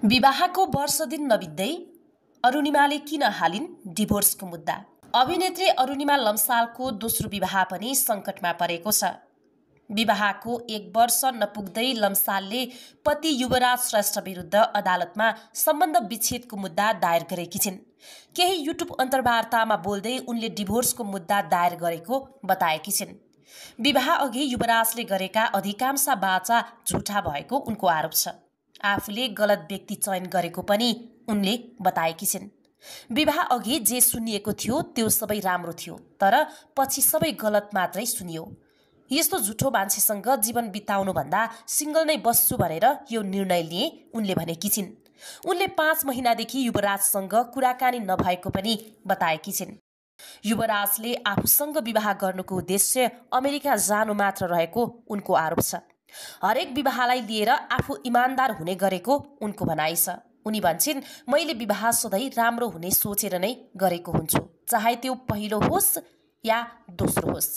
विवाहको वर्ष दिन नबित्दै अरुणिमाले किन हालिन् डिभोर्सको मुद्दा। अभिनेत्री अरुणिमा लम्सालको दोस्रो विवाह पनि सङ्कटमा परेको छ। विवाहको 1 वर्ष नपुग्दै लम्सालले पति युवराज श्रेष्ठ विरुद्ध अदालतमा सम्बन्ध विच्छेदको मुद्दा दायर गरेकी छिन्। केही युट्युब अन्तर्वार्तामा बोल्दै उनले डिभोर्सको मुद्दा दायर गरेको बताएकी छिन्। विवाह अघि युवराजले गरेका अधिकांश वाचा झुठा भएको उनको आरोप छ। आफूले गलत व्यक्ति चयन गरेको पनि उनले बताएकी छिन्। विवाह अघि जे सुनिएको थियो त्यो सबै राम्रो थियो, तर पछि सबै गलत मात्रै सुनियो। यस्तो झुठो मान्छेसँग जीवन बिताउनु भन्दा सिंगल नै बस्छु भनेर यो निर्णय लिए उनले भनेकी छिन्। उनले 5 महिनादेखि युवराजसँग कुराकानी नभएको पनि बताएकी छिन्। युवराजले आफूसँग विवाह गर्नुको उद्देश्य अमेरिका जानु मात्र रहेको उनको आरोप छ। हरेक विवाहलाई लिएर आफू इमान्दार हुने गरेको उनको भनाइ छ। उनी भन्छिन्, मैले विवाह सधैँ राम्रो हुने सोचेर नै गरेको हुन्छु, चाहे त्यो पहिलो होस् या दोस्रो होस्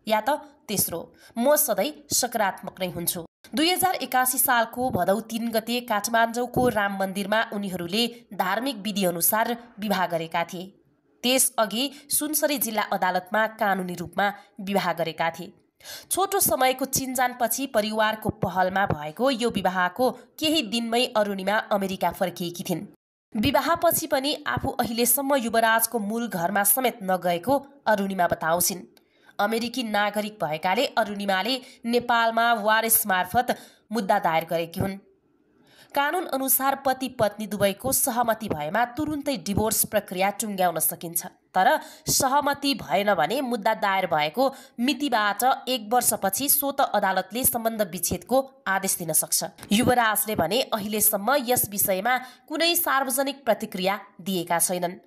या त तेस्रो, म सधैँ सकारात्मक नै हुन्छु। 2081 सालको भदौ 3 गते काठमाडौँको राम मन्दिरमा उनीहरूले धार्मिक विधिअनुसार विवाह गरेका थिए। त्यसअघि सुनसरी जिल्ला अदालतमा कानुनी रूपमा विवाह गरेका थिए। छोटो समयको चिन्जानपछि परिवारको पहलमा भएको यो विवाहको केही दिनमै अरुणिमा अमेरिका फर्किएकी थिइन्। विवाहपछि पनि आफू अहिलेसम्म युवराजको मूल घरमा समेत नगएको अरुणिमा बताउँछिन्। अमेरिकी नागरिक भएकाले अरुणिमाले नेपालमा वारिस मार्फत मुद्दा दायर गरेकी हुन्। कानुन अनुसार पति पत्नी दुवैको सहमति भएमा तुरुन्तै डिभोर्स प्रक्रिया टुङ्ग्याउन सकिन्छ, तर सहमति भएन भने मुद्दा दायर भएको मितिबाट 1 वर्षपछि स्वत अदालतले सम्बन्ध विच्छेदको आदेश दिन सक्छ। युवराजले भने अहिलेसम्म यस विषयमा कुनै सार्वजनिक प्रतिक्रिया दिएका छैनन्।